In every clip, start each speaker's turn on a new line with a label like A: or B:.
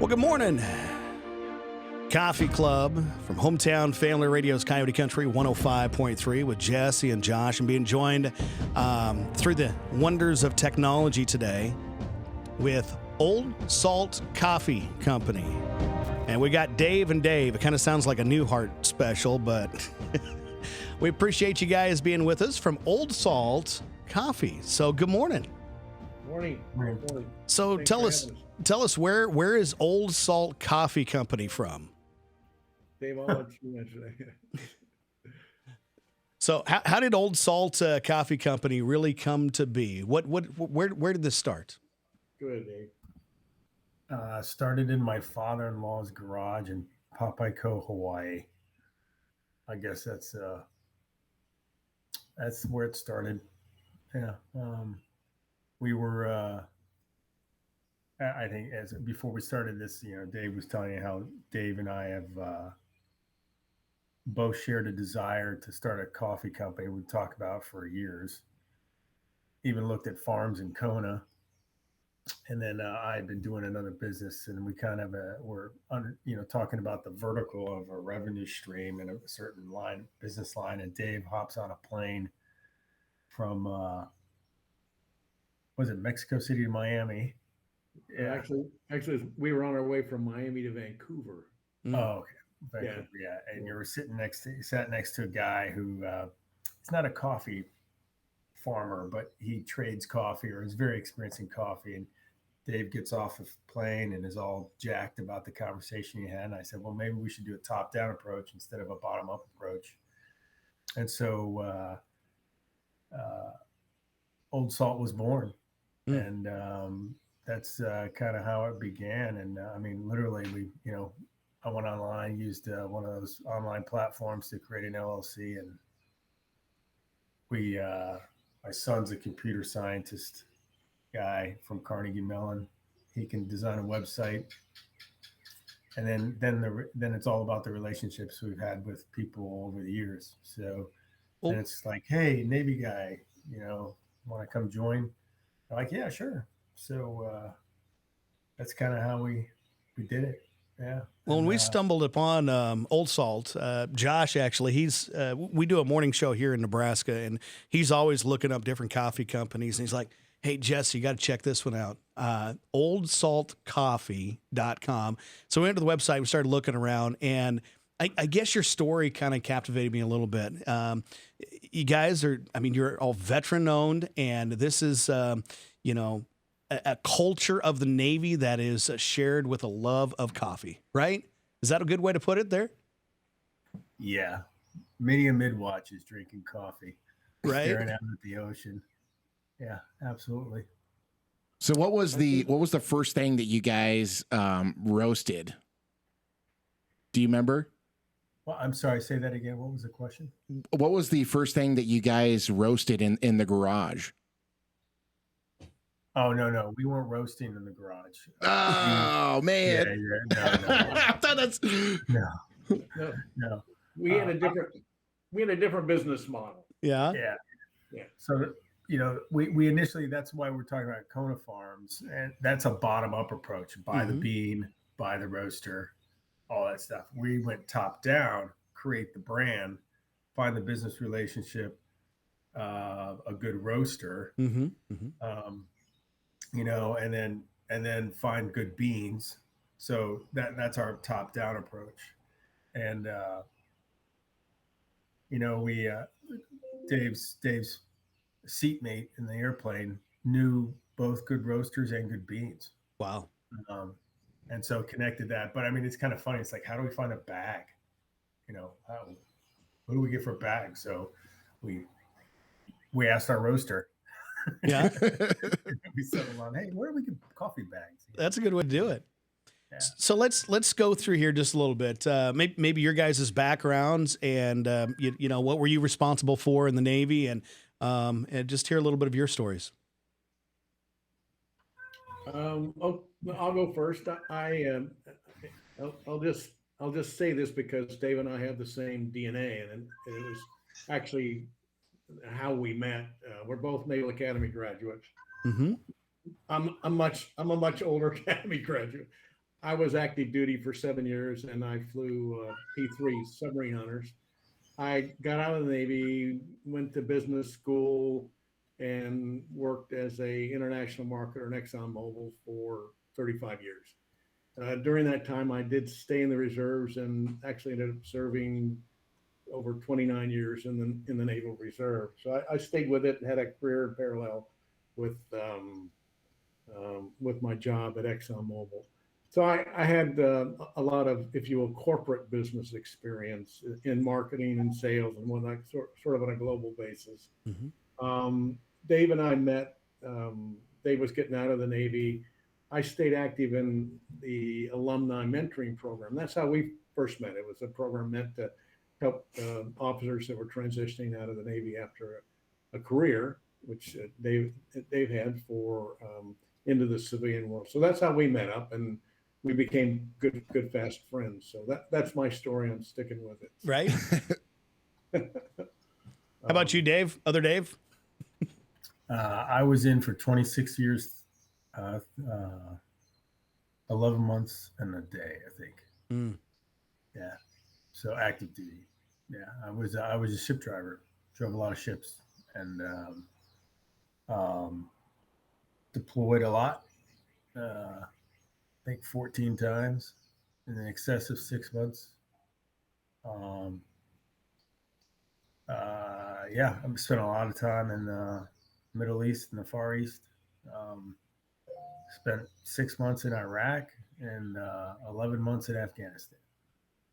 A: Well, good morning. Coffee Club from Hometown Family Radio's Coyote Country 105.3 with Jesse and Josh, and being joined through the wonders of technology today with Old Salt Coffee Company. And we got Dave and Dave. It kind of sounds like a Newhart special, but we appreciate you guys being with us from Old Salt Coffee. So good morning.
B: Morning.
A: So
B: Thanks
A: tell us where is Old Salt Coffee Company from?
B: Dave, I'll let you answer that.
A: So how did Old Salt Coffee Company really come to be? Where did this start?
B: Good, Dave.
C: Started in my father-in-law's garage in Papaico, Hawaii. I guess that's where it started. Yeah. We were, I think, before we started this, Dave was telling you how Dave and I have both shared a desire to start a coffee company. We talked about for years. Even looked at farms in Kona. And then I had been doing another business, and we kind of were talking about the vertical of a revenue stream in a certain business line. And Dave hops on a plane from, was it Mexico City to Miami?
B: Yeah. Actually, we were on our way from Miami to Vancouver.
C: Oh, okay. Vancouver, yeah. And you sat next to a guy who he's not a coffee farmer, but he trades coffee or is very experienced in coffee. And Dave gets off the plane and is all jacked about the conversation he had. And I said, well, maybe we should do a top-down approach instead of a bottom-up approach. And so Old Salt was born. And that's kind of how it began. And I mean, literally, I went online, used one of those online platforms to create an LLC. And my son's a computer scientist guy from Carnegie Mellon. He can design a website, and then it's all about the relationships we've had with people over the years. So then it's like, hey, Navy guy, want to come join? I'm like, yeah, sure. So that's kind of how we did it. Yeah.
A: Well, when we stumbled upon Old Salt, Josh, actually, we do a morning show here in Nebraska, and he's always looking up different coffee companies. And he's like, hey, Jesse, you got to check this one out, oldsaltcoffee.com. So we went to the website, we started looking around, and I guess your story kind of captivated me a little bit. You guys you're all veteran owned, and this is, a culture of the Navy that is shared with a love of coffee, right? Is that a good way to put it there?
C: Yeah. Many a mid-watch is drinking coffee,
A: right?
C: Staring out at the ocean. Yeah, absolutely.
D: So what was the first thing that you guys roasted? Do you remember?
C: Well, I'm sorry, say that again. What was the question?
D: What was the first thing that you guys roasted in the garage?
C: Oh, no. We weren't roasting in the garage.
D: Oh, man.
C: Yeah, no.
D: I thought that's...
C: No.
B: We had a different business model.
A: Yeah.
C: So, we initially, that's why we're talking about Kona Farms, and that's a bottom-up approach. Buy the bean, buy the roaster, all that stuff. We went top-down, create the brand, find the business relationship, a good roaster, and then find good beans. So that's our top-down approach. And, Dave's seatmate in the airplane knew both good roasters and good beans.
A: Wow.
C: And so connected that. But I mean, it's kind of funny. It's like, how do we find a bag? What do we get for a bag? So we asked our roaster.
A: Yeah.
C: We settled on, hey, where do we get coffee bags?
A: That's a good way to do it.
C: Yeah.
A: So let's go through here just a little bit. Maybe your guys' backgrounds and what were you responsible for in the Navy, and just hear a little bit of your stories.
B: I'll go first. I'll just say this because Dave and I have the same DNA, and it was actually how we met. We're both Naval Academy graduates.
A: Mm-hmm.
B: I'm a much older Academy graduate. I was active duty for 7 years, and I flew P3 submarine hunters. I got out of the Navy, went to business school, and worked as a international marketer in ExxonMobil for 35 years. During that time, I did stay in the reserves and actually ended up serving over 29 years in the Naval Reserve. So I stayed with it and had a career in parallel with my job at ExxonMobil. So I had a lot of, if you will, corporate business experience in marketing and sales and whatnot, sort of on a global basis. Dave and I met. Dave was getting out of the Navy. I stayed active in the alumni mentoring program. That's how we first met. It was a program meant to help officers that were transitioning out of the Navy after a career, which Dave had for into the civilian world. So that's how we met up, and we became good fast friends. So that's my story. I'm sticking with it.
A: Right. How about you, Dave? Other Dave?
C: I was in for 26 years, 11 months and a day, I think. Yeah. So active duty. Yeah. I was a ship driver, drove a lot of ships, and deployed a lot. I think 14 times in excess of 6 months. Yeah, I've spent a lot of time in the Middle East and the Far East. Spent 6 months in Iraq and 11 months in Afghanistan.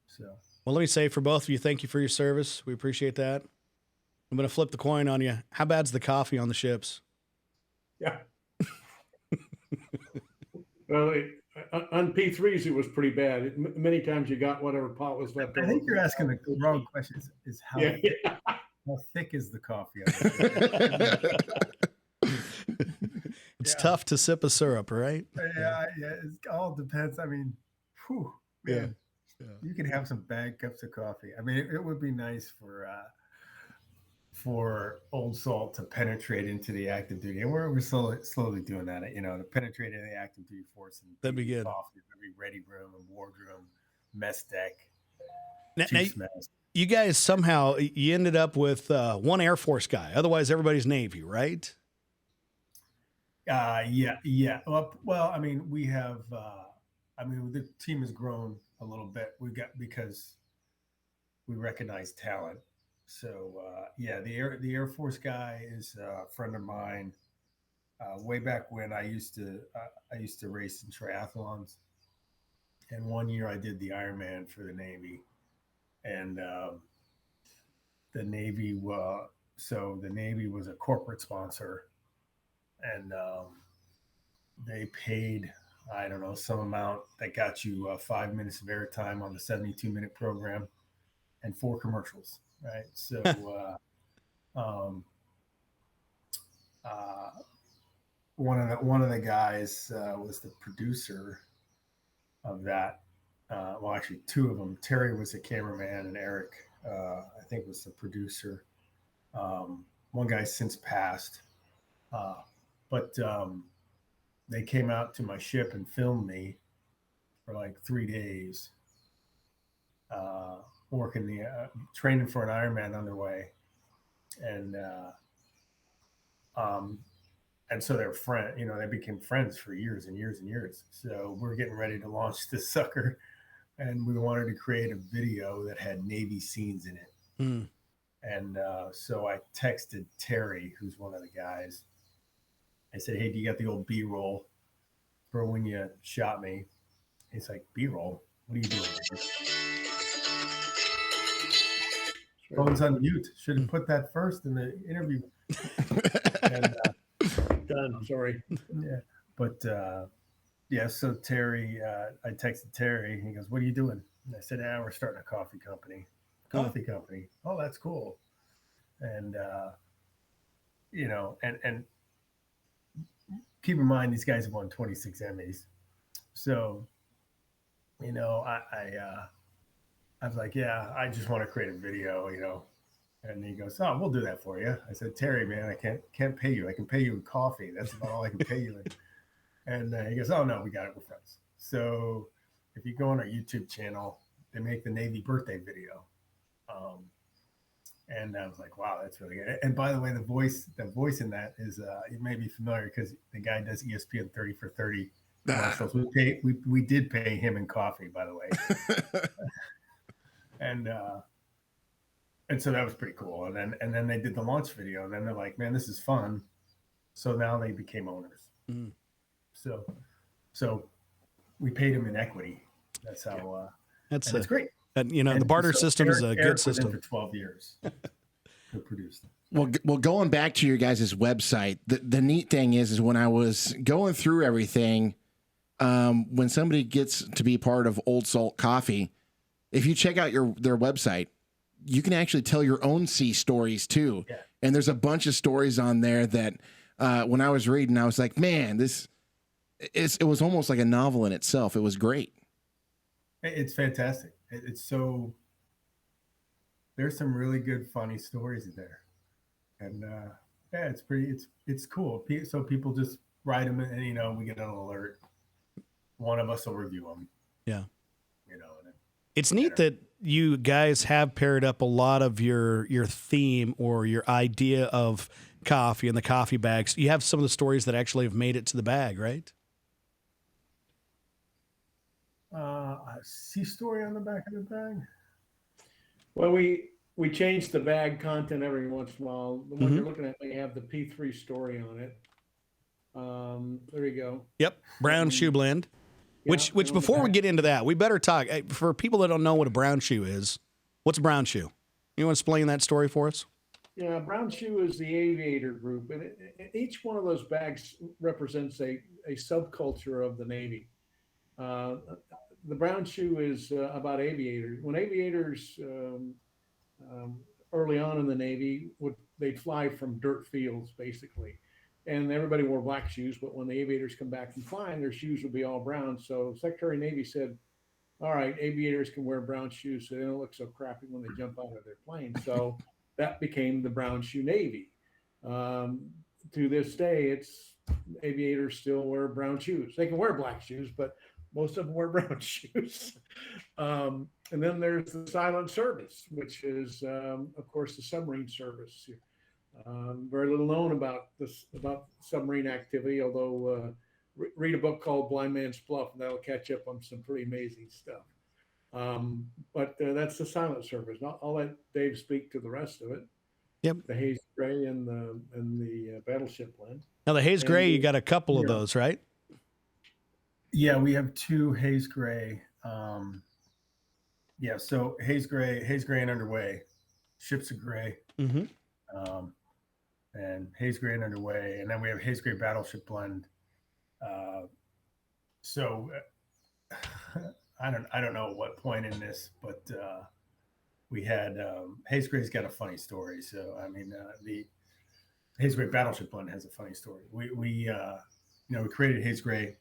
C: So,
A: well, let me say for both of you, thank you for your service. We appreciate that. I'm going to flip the coin on you. How bad's the coffee on the ships?
B: Yeah. Well, on P3s, it was pretty bad. Many times you got whatever pot was left over.
C: I think you're asking the wrong question. Is how, how thick is the coffee?
A: It's tough to sip a syrup, right?
C: Yeah. It all depends. I mean, whew, man, you can have some bad cups of coffee. I mean, it would be nice for Old Salt to penetrate into the active duty, and we're slowly doing that. To penetrate into the active duty force. And
A: that'd be good.
C: Coffee, every ready room and wardroom, mess deck.
A: Now, you guys somehow you ended up with one Air Force guy. Otherwise, everybody's Navy, right?
C: Yeah. Well, I mean, we have. The team has grown a little bit. Because we recognize talent. So the Air Force guy is a friend of mine. Way back when I used to race in triathlons, and one year I did the Ironman for the Navy, and the Navy was a corporate sponsor, and they paid, I don't know, some amount that got you 5 minutes of airtime on the 72-minute program and 4 commercials. Right. So, one of the guys was the producer of that. Well, actually, 2 of them. Terry was the cameraman, and Eric, I think, was the producer. One guy since passed, but they came out to my ship and filmed me for like 3 days. Working training for an Ironman underway, and so they're friends. They became friends for years and years and years. So we're getting ready to launch this sucker, and we wanted to create a video that had Navy scenes in it. And so I texted Terry, who's one of the guys. I said, "Hey, do you got the old B-roll for when you shot me?" He's like, "B-roll? What are you doing?" Phone's on mute. Should have put that first in the interview. And,
B: done. Sorry.
C: Yeah, but so Terry, I texted Terry. He goes, "What are you doing?" And I said, "We're starting a coffee company." Company. Oh, that's cool. And and keep in mind these guys have won 26 Emmys. So, I was like, "Yeah, I just want to create a video, And he goes, "Oh, we'll do that for you." I said, "Terry, man, I can't pay you. I can pay you in coffee. That's about all I can pay you in." And he goes, "Oh no, we got it. We're friends." So if you go on our YouTube channel, they make the Navy birthday video. And I was like, wow, that's really good. And by the way, the voice in that is, you may be familiar because the guy does ESPN 30 for 30 commercials. We did pay him in coffee, by the way. And so that was pretty cool. And then they did the launch video, and then they're like, man, this is fun. So now they became owners.
A: Mm.
C: So we paid him in equity. That's how,
A: that's
C: great.
A: And the barter system is a good system.
C: For 12 years to produce them.
D: Well, going back to your guys' website, the neat thing is when I was going through everything, when somebody gets to be part of Old Salt Coffee, if you check out their website, you can actually tell your own sea stories too.
C: Yeah.
D: And there's a bunch of stories on there that when I was reading, I was like, man, it was almost like a novel in itself. It was great. It's
C: fantastic. It's so, there's some really good, funny stories there. And it's pretty, it's cool. So people just write them and, we get an alert. One of us will review them.
A: Yeah.
C: And
A: it's neat that you guys have paired up a lot of your theme or your idea of coffee and the coffee bags. You have some of the stories that actually have made it to the bag, right?
C: A sea story on the back of the bag.
B: Well, we change the bag content every once in a while. The one you're looking at, they have the P3 story on it. There you go.
A: Yep, brown shoe blend.
B: Yeah,
A: Which before we get into that, we better talk for people that don't know what a brown shoe is. What's a brown shoe? You want to explain that story for us?
B: Yeah, brown shoe is the aviator group, and each one of those bags represents a subculture of the Navy. The brown shoe is about aviators. When aviators early on in the Navy they'd fly from dirt fields basically, and everybody wore black shoes. But when the aviators come back from flying, their shoes would be all brown. So Secretary of Navy said, "All right, aviators can wear brown shoes so they don't look so crappy when they jump out of their plane." So that became the brown shoe Navy. To this day, it's aviators still wear brown shoes. They can wear black shoes, but most of them wear brown shoes. And then there's the silent service, which is, of course, the submarine service. Very little known about submarine activity, although read a book called Blind Man's Bluff, and that'll catch up on some pretty amazing stuff. But that's the silent service. I'll let Dave speak to the rest of it.
A: Yep.
B: The Haze Gray and the Battleship blend.
A: Now the Haze Gray, you got a couple of those, right?
C: Yeah, we have two Haze Gray. So Haze Gray and Underway, Ships of Gray, and Haze Gray and Underway, and then we have Haze Gray Battleship blend. So I don't know at what point in this, but we had Haze Gray's got a funny story. So I mean, the Haze Gray Battleship blend has a funny story. We created Haze Gray,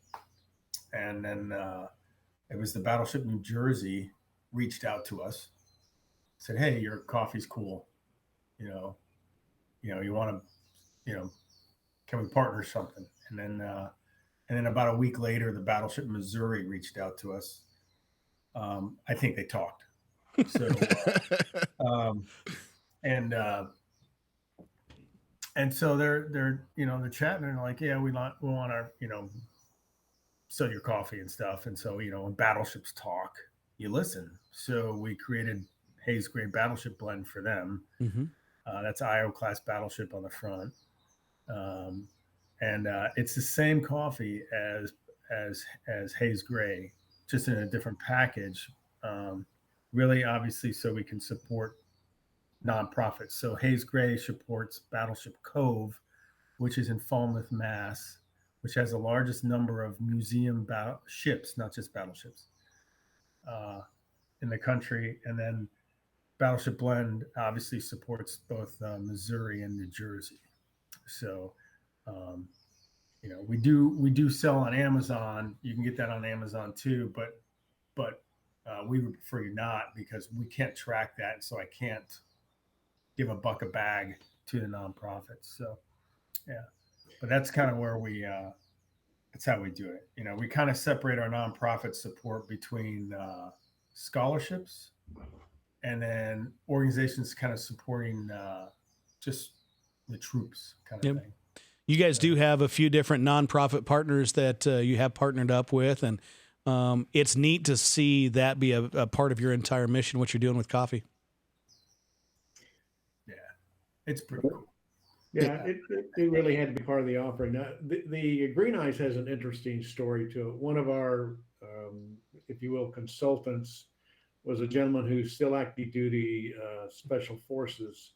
C: and then it was the Battleship New Jersey reached out to us, said, "Hey, your coffee's cool. You want to, can we partner something?" And then about a week later, the Battleship Missouri reached out to us. I think they talked. So, and so they're chatting and like, yeah, we want our, sell your coffee and stuff. And so, when battleships talk, you listen. So we created Haze Gray Battleship blend for them. That's IO class battleship on the front. And it's the same coffee as Haze Gray, just in a different package. Really, obviously, so we can support nonprofits. So Haze Gray supports Battleship Cove, which is in Falmouth, Mass, which has the largest number of museum ships, not just battleships, in the country. And then Battleship Blend obviously supports both Missouri and New Jersey. So, we do sell on Amazon. You can get that on Amazon too, but we would prefer you not, because we can't track that. So I can't give $1 a bag to the nonprofits. So, yeah, but that's kind of where we that's how we do it. You know, we kind of separate our nonprofit support between scholarships and then organizations kind of supporting just the troops kind of thing.
A: You guys do have a few different nonprofit partners that you have partnered up with, and it's neat to see that be a part of your entire mission, what you're doing with coffee.
C: Yeah, it's pretty cool.
B: Yeah, it really had to be part of the offering. Now, the Green Eyes has an interesting story to it. One of our, if you will, consultants was a gentleman who's still active duty special forces.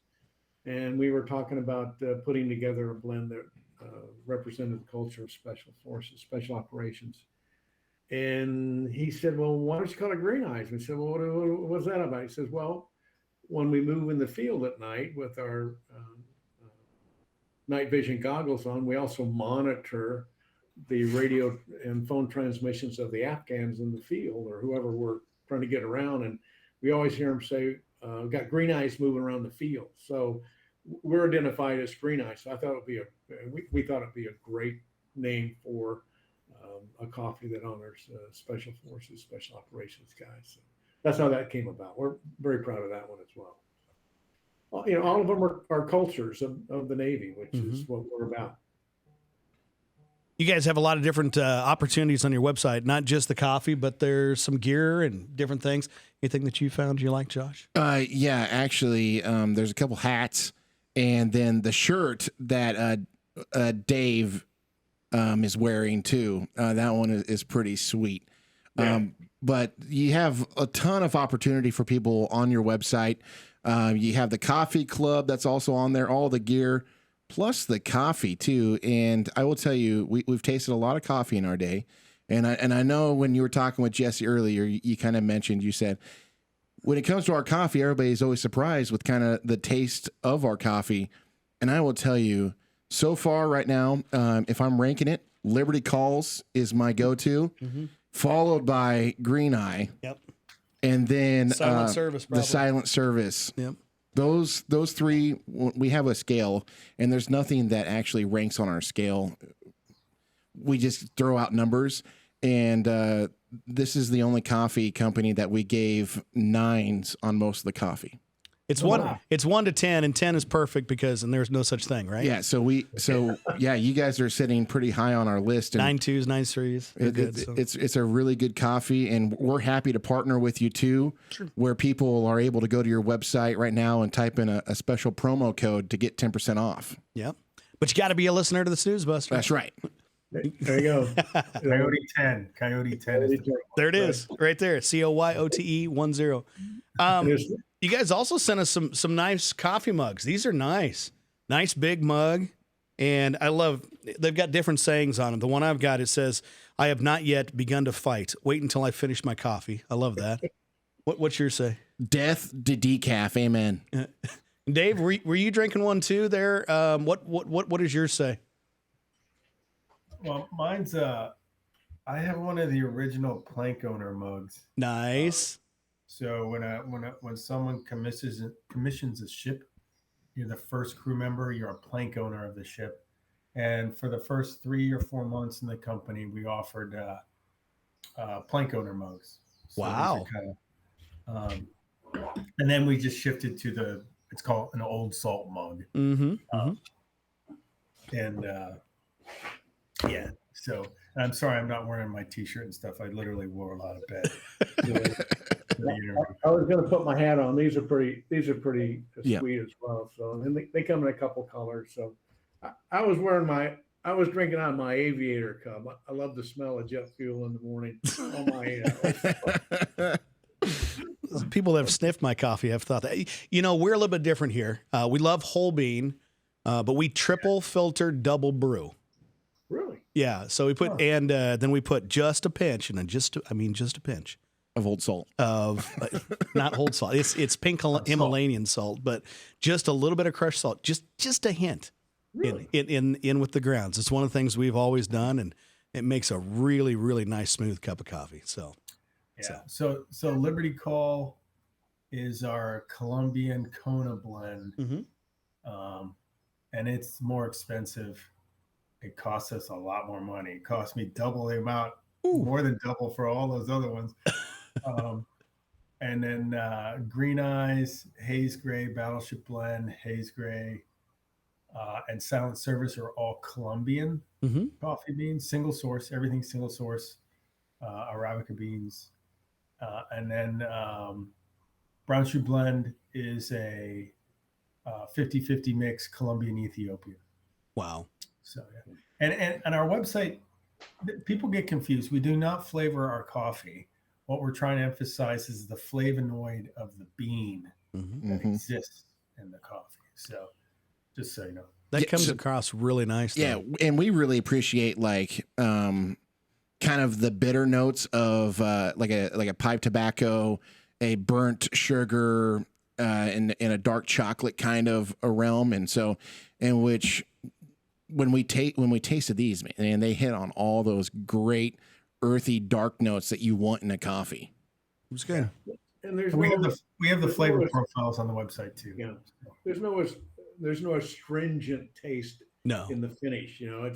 B: And we were talking about putting together a blend that represented the culture of special forces, special operations. And he said, well, why don't you call it Green Eyes? We said, well, what's that about? He says, well, when we move in the field at night with our night vision goggles on, we also monitor the radio and phone transmissions of the Afghans in the field or whoever we're trying to get around. And we always hear them say, got green eyes moving around the field. So we're identified as Green Eyes. So I thought we thought it'd be a great name for a coffee that honors special forces, special operations guys. So that's how that came about. We're very proud of that one as well. You know, all of them are cultures of the Navy, which is what we're about.
A: You guys have a lot of different opportunities on your website, not just the coffee, but there's some gear and different things. Anything that you found you like, Josh?
D: Yeah, actually, there's a couple hats, and then the shirt that Dave is wearing too. That one is pretty sweet.
B: Yeah.
D: But you have a ton of opportunity for people on your website. You have the coffee club that's also on there, all the gear, plus the coffee too. And I will tell you, we've tasted a lot of coffee in our day. And I know when you were talking with Jesse earlier, you kind of mentioned, you said, when it comes to our coffee, everybody's always surprised with kind of the taste of our coffee. And I will tell you, so far right now, if I'm ranking it, Liberty Calls is my go-to, followed by Green Eye.
A: Yep.
D: And then
A: Silent Service, probably.
D: the Silent Service.
A: Yep.
D: Those three, we have a scale, and there's nothing that actually ranks on our scale. We just throw out numbers, and this is the only coffee company that we gave 9s on most of the coffee.
A: It's It's 1 to 10, and 10 is perfect and there's no such thing, right?
D: Yeah. So you guys are sitting pretty high on our list. And
A: 9 2s, 9 3s.
D: It's a really good coffee, and we're happy to partner with you too.
A: Sure.
D: Where people are able to go to your website right now and type in a special promo code to get 10% off.
A: Yep. But you got to be a listener to the Snooze Buster.
D: That's right.
B: There you go.
C: Coyote 10. Coyote 10 is the
A: There it is, right there. COYOTE 10. You guys also sent us some nice coffee mugs. These are nice big mug, and I love. They've got different sayings on them. The one I've got, it says, "I have not yet begun to fight. Wait until I finish my coffee." I love that. What's yours say?
D: Death to decaf. Amen.
A: Dave, were you drinking one too? There. What does yours say?
C: Well, mine's I have one of the original plank owner mugs.
A: Nice.
C: So when someone commissions a ship, you're the first crew member. You're a plank owner of the ship, and for the first 3 or 4 months in the company, we offered plank owner mugs. So
A: wow!
C: And then we just shifted to it's called an old salt mug. And yeah. So I'm sorry, I'm not wearing my T-shirt and stuff. I literally wore a lot of bed.
B: I was going to put my hat on. These are pretty sweet as well. So, and they come in a couple colors. So I was drinking out of my aviator cup. I love the smell of jet fuel in the morning.
A: People that have sniffed my coffee have thought that. You know, we're a little bit different here. We love whole bean, but we triple filter double brew.
B: Really?
A: Yeah. So we put and then we put just a pinch, and then just a pinch
D: of old salt.
A: Of not old salt. It's pink Himalayan salt, but just a little bit of crushed salt, just a hint.
B: Really?
A: In with the grounds. It's one of the things we've always done, and it makes a really, really nice smooth cup of coffee. So
C: yeah. So Liberty Call is our Colombian Kona blend. And it's more expensive it costs us a lot more money. It cost me double the amount,
A: Ooh.
C: more than double for all those other ones. And then Green Eyes, Haze Gray, Battleship Blend, Haze Gray, and Silent Service are all Colombian coffee beans, single source, everything single source, Arabica beans. And then Brown Shoe Blend is a 50-50 mix Colombian Ethiopia.
A: Wow.
C: So, yeah. And our website, people get confused. We do not flavor our coffee. What we're trying to emphasize is the flavonoid of the bean that exists in the coffee. So just so you know.
A: That comes across really nice. Though.
D: Yeah, and we really appreciate like kind of the bitter notes of like a pipe tobacco, a burnt sugar, in a dark chocolate kind of a realm, and so in which when we tasted these, man, they hit on all those great earthy dark notes that you want in a coffee.
A: It was good.
B: And
C: we have the flavor profiles on the website too.
B: Yeah, there's no astringent taste in the finish. You know,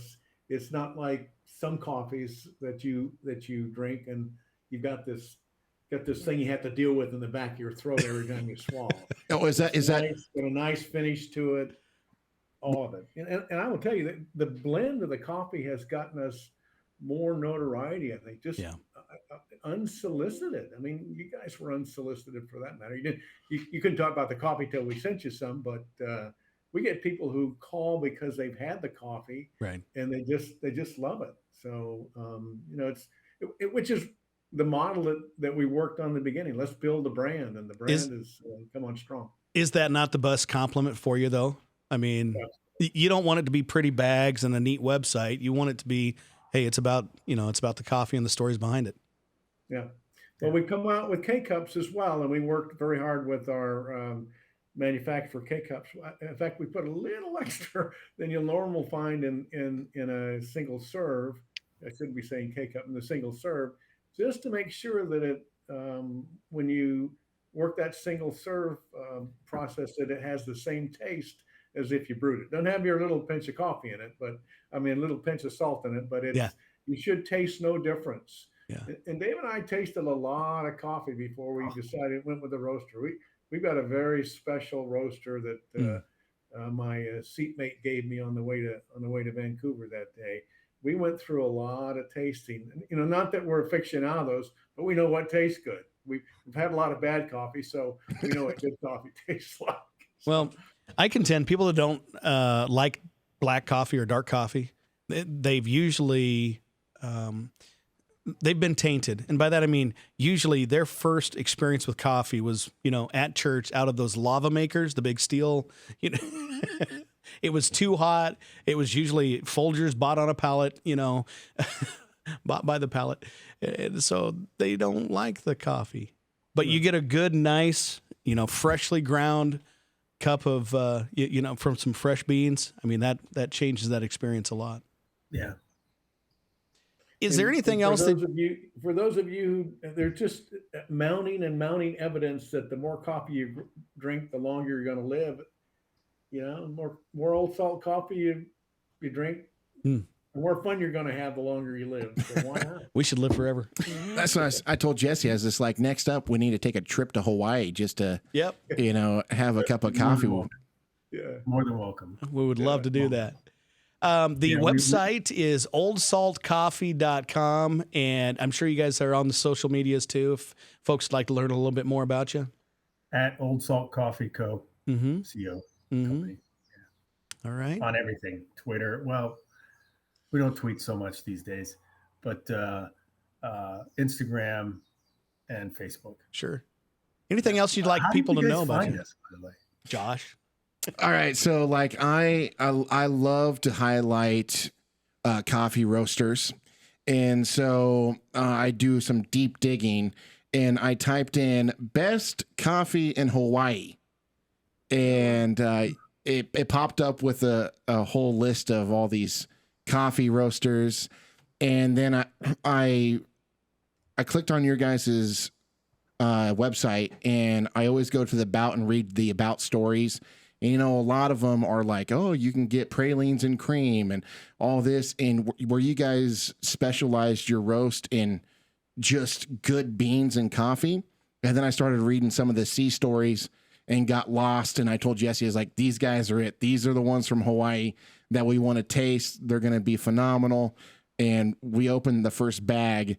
B: it's not like some coffees that you drink and you've got this thing you have to deal with in the back of your throat every time you swallow.
D: Oh, is that
B: got a nice finish to it, all of it. And I will tell you that the blend of the coffee has gotten us more notoriety, I think, just unsolicited. I mean, you guys were unsolicited for that matter. You couldn't talk about the coffee till we sent you some, but we get people who call because they've had the coffee,
A: right? And
B: they just love it. So you know, which is the model that we worked on in the beginning. Let's build a brand, and the brand is come on strong. Is
A: that not the best compliment for you, though? I mean, you don't want it to be pretty bags and a neat website. You want it to be, hey, it's about the coffee and the stories behind it.
B: Yeah. Well, we've come out with K-Cups as well, and we worked very hard with our manufacturer K-Cups. In fact, we put a little extra than you'll normally find in a single serve. I shouldn't be saying K-Cup in the single serve, just to make sure that it, when you work that single serve process, that it has the same taste as if you brewed it. Doesn't have your little pinch of coffee in it, but I mean, a little pinch of salt in it, but you should taste no difference. Yeah. And Dave and I tasted a lot of coffee before we decided went with the roaster. We've got a very special roaster that my seatmate gave me on the way to Vancouver that day. We went through a lot of tasting. You know, not that we're aficionados, but we know what tastes good. We've had a lot of bad coffee, so we know what good coffee tastes like.
A: Well, I contend people that don't like black coffee or dark coffee, they've usually they've been tainted. And by that, I mean, usually their first experience with coffee was, at church out of those lava makers, the big steel, it was too hot. It was usually Folgers bought on a pallet, bought by the pallet. And so they don't like the coffee, but you get a good, nice, freshly ground cup of, from some fresh beans. I mean, that changes that experience a lot.
C: Yeah.
A: Is there anything else
B: for those of you, they're just mounting evidence that the more coffee you drink, the longer you're going to live. More old salt coffee you drink, the more fun you're going to have the longer you live. So why not?
A: We should live forever.
D: That's what I told Jesse. I was just like, next up, we need to take a trip to Hawaii just to, have a cup of coffee.
C: More than welcome.
A: We would love to do that. The website is oldsaltcoffee.com, and I'm sure you guys are on the social medias too, if folks would like to learn a little bit more about you.
C: At Old Salt Coffee Co. CO. Company. Yeah.
A: All right.
C: On everything. Twitter. Well, we don't tweet so much these days, but Instagram and Facebook.
A: Sure. Anything else you'd like people to know about you?
C: Us, by the way?
A: Josh?
D: All right, so like I love to highlight coffee roasters, and so I do some deep digging, and I typed in best coffee in Hawaii, and it popped up with a whole list of all these coffee roasters, and then I clicked on your guys's website, and I always go to the about and read the about stories. And, you know, a lot of them are like, oh, you can get pralines and cream and all this. And where you guys specialized your roast in just good beans and coffee. And then I started reading some of the sea stories and got lost. And I told Jesse, I was like, these guys are it. These are the ones from Hawaii that we want to taste. They're going to be phenomenal. And we opened the first bag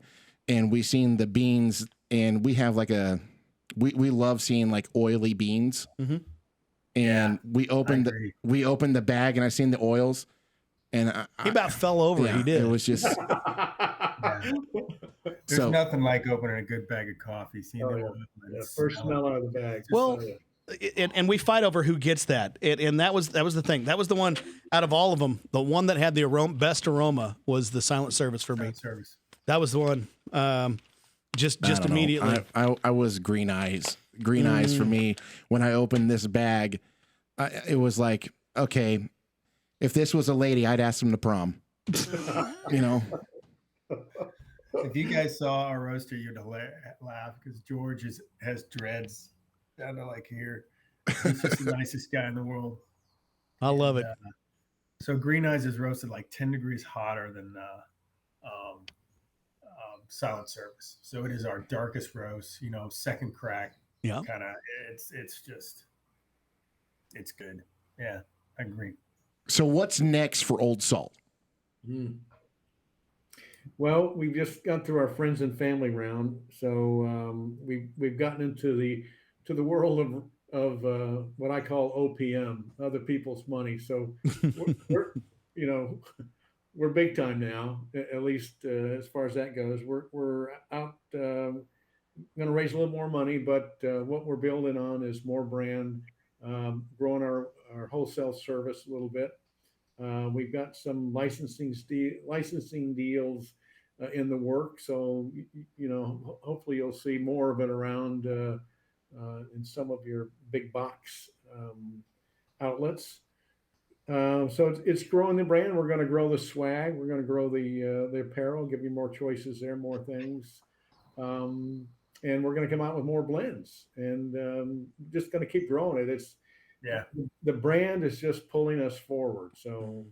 D: and we seen the beans, and we have like we love seeing like oily beans.
A: Mm-hmm.
D: And we opened the bag, and I seen the oils, and
A: he about fell over.
D: Yeah,
A: he did.
D: It was just
C: There's nothing like opening a good bag of coffee. Seeing the oil and
B: first smell out of the bag.
A: Well, and we fight over who gets that. And that was the thing. That was the one out of all of them. The one that had the best aroma was the Silent Service for me.
C: Service.
A: That was the one. Just immediately.
D: I was green eyes for me when I opened this bag. It was like, okay, if this was a lady, I'd ask them to prom. You know.
C: If you guys saw our roaster, you'd laugh because George has dreads down to like here. He's just the nicest guy in the world.
A: I love it.
C: So Green Eyes is roasted like 10 degrees hotter than Silent Service. So it is our darkest roast, you know, second crack.
A: Yeah.
C: Kind of, it's good. Yeah, I agree.
D: So what's next for Old Salt?
B: Well, we've just got through our friends and family round, so we've gotten into the world of what I call OPM, other people's money. So we're big time now, at least as far as that goes. We're out going to raise a little more money, but what we're building on is more brand, growing our wholesale service a little bit. We've got some licensing deals in the work, so hopefully you'll see more of it around in some of your big box outlets. So it's growing the brand. We're going to grow the swag. We're going to grow the apparel. Give you more choices there, more things, and we're going to come out with more blends. And just going to keep growing it. The brand is just pulling us forward. So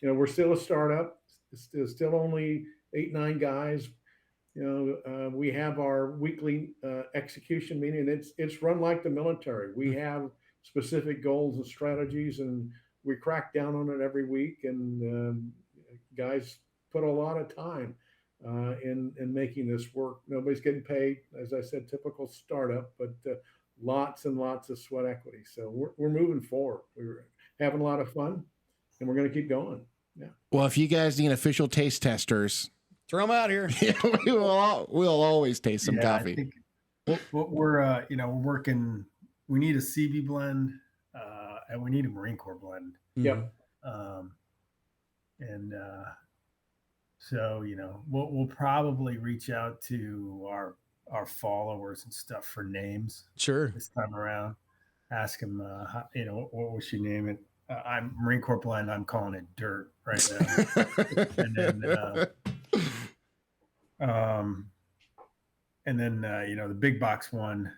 B: we're still a startup. It's still only 8-9 guys. We have our weekly execution meeting. It's run like the military. We have specific goals and strategies, and we crack down on it every week. And guys put a lot of time in making this work. Nobody's getting paid, as I said, typical startup, but lots and lots of sweat equity. So we're moving forward. We're having a lot of fun, and we're going to keep going. Yeah.
D: Well, if you guys need official taste testers,
A: throw them out here.
D: we'll always taste some coffee.
C: I think we're working. We need a CB blend, and we need a Marine Corps blend.
B: Yep.
C: So we'll probably reach out to our followers and stuff for names.
A: Sure.
C: This time around, ask them, what we should name it. I'm Marine Corps blend. I'm calling it dirt right now. And then the big box one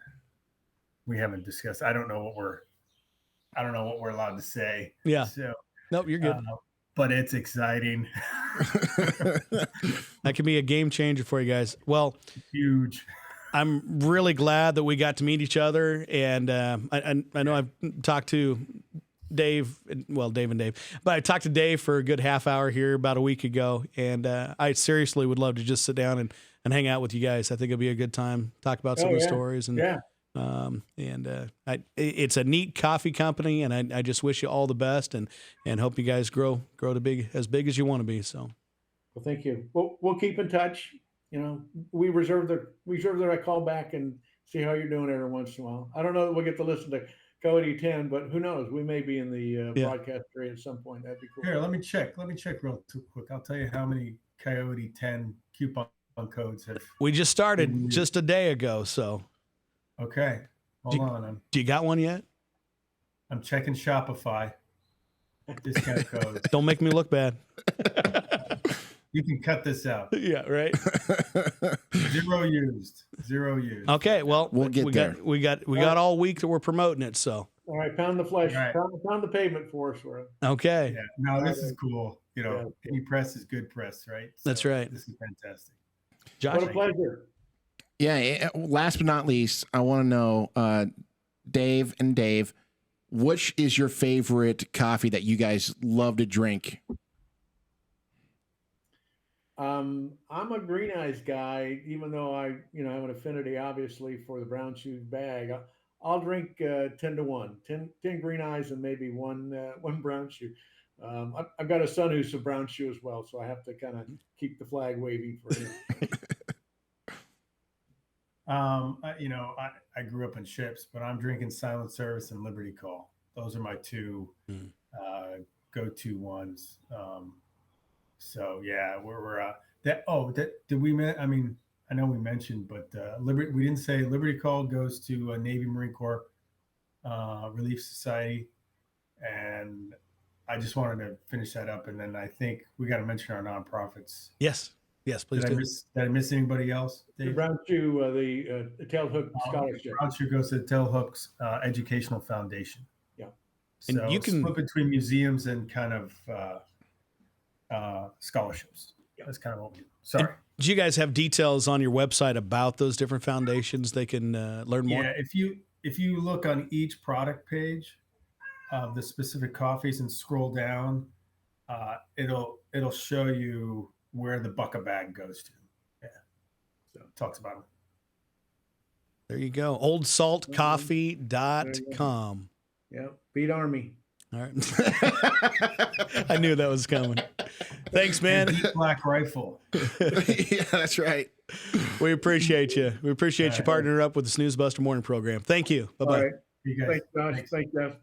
C: we haven't discussed. I don't know what we're allowed to say.
A: Yeah.
C: So
A: nope, you're good.
C: But it's exciting.
A: That could be a game changer for you guys. Well,
C: huge.
A: I'm really glad that we got to meet each other, and I know I've talked to Dave and Dave, but I talked to Dave for a good half hour here about a week ago, and I seriously would love to just sit down and hang out with you guys. I think it'd be a good time, talk about some of the stories, and it's a neat coffee company, and I just wish you all the best, and hope you guys grow to as big as you want to be. So,
B: well, thank you. We'll keep in touch. We reserve the right call back and see how you're doing every once in a while. I don't know that we'll get to listen to Coyote 10, but who knows? We may be in the broadcast area at some point. That'd be cool.
C: Here, let me check real quick. I'll tell you how many Coyote 10 coupon codes have.
A: We just started just a day ago, so.
C: Okay, hold on.
A: Do you got one yet?
C: I'm checking Shopify. Discount code.
A: Don't make me look bad.
C: You can cut this out.
A: Yeah, right.
C: Zero used.
A: Okay, well,
D: we'll get there.
A: We got all week that we're promoting it. So
B: All right, pound the flesh,
C: All right.
B: pound the pavement for us, Warren.
A: Okay.
C: Yeah. No, this is cool. You know,
B: Yeah.
C: any press is good press, right?
A: That's right.
C: This is fantastic.
A: Josh.
B: What a pleasure.
D: Yeah. Last but not least, I want to know, Dave, which is your favorite coffee that you guys love to drink?
B: I'm a Green Eyes guy, even though I have an affinity, obviously, for the brown shoe bag. I'll drink 10-1, 10 Green Eyes and maybe one brown shoe. I've got a son who's a brown shoe as well, so I have to kind of keep the flag waving for him.
C: I grew up in ships, but I'm drinking Silent Service and Liberty Call. Those are my two go-to ones. So yeah, I know we mentioned, but we didn't say Liberty Call goes to Navy Marine Corps Relief Society, and I just wanted to finish that up, and then I think we got to mention our nonprofits.
A: Yes, please do.
C: Did I miss anybody else, Dave?
B: The brown shoe, the Tailhook Scholarship.
C: Brown shoe goes to the Tailhook's Educational Foundation.
B: Yeah,
A: And
C: so
A: you can
C: split between museums and kind of scholarships.
B: Yeah.
C: That's kind of what we do. Sorry.
A: Do you guys have details on your website about those different foundations they can learn more?
C: Yeah, if you look on each product page of the specific coffees and scroll down, it'll show you where the bucket bag goes to. Yeah, so it talks about them.
A: There you go. OldSaltCoffee.com.
B: Yeah, beat Army.
A: All right. I knew that was coming. Thanks, man.
C: Deep Black Rifle.
D: Yeah, that's right.
A: We appreciate you. We appreciate you partnering up with the Snooze Buster Morning Program. Thank you. Bye-bye.
B: All right.
C: You guys.
B: Thanks, Josh. Thanks, Jeff.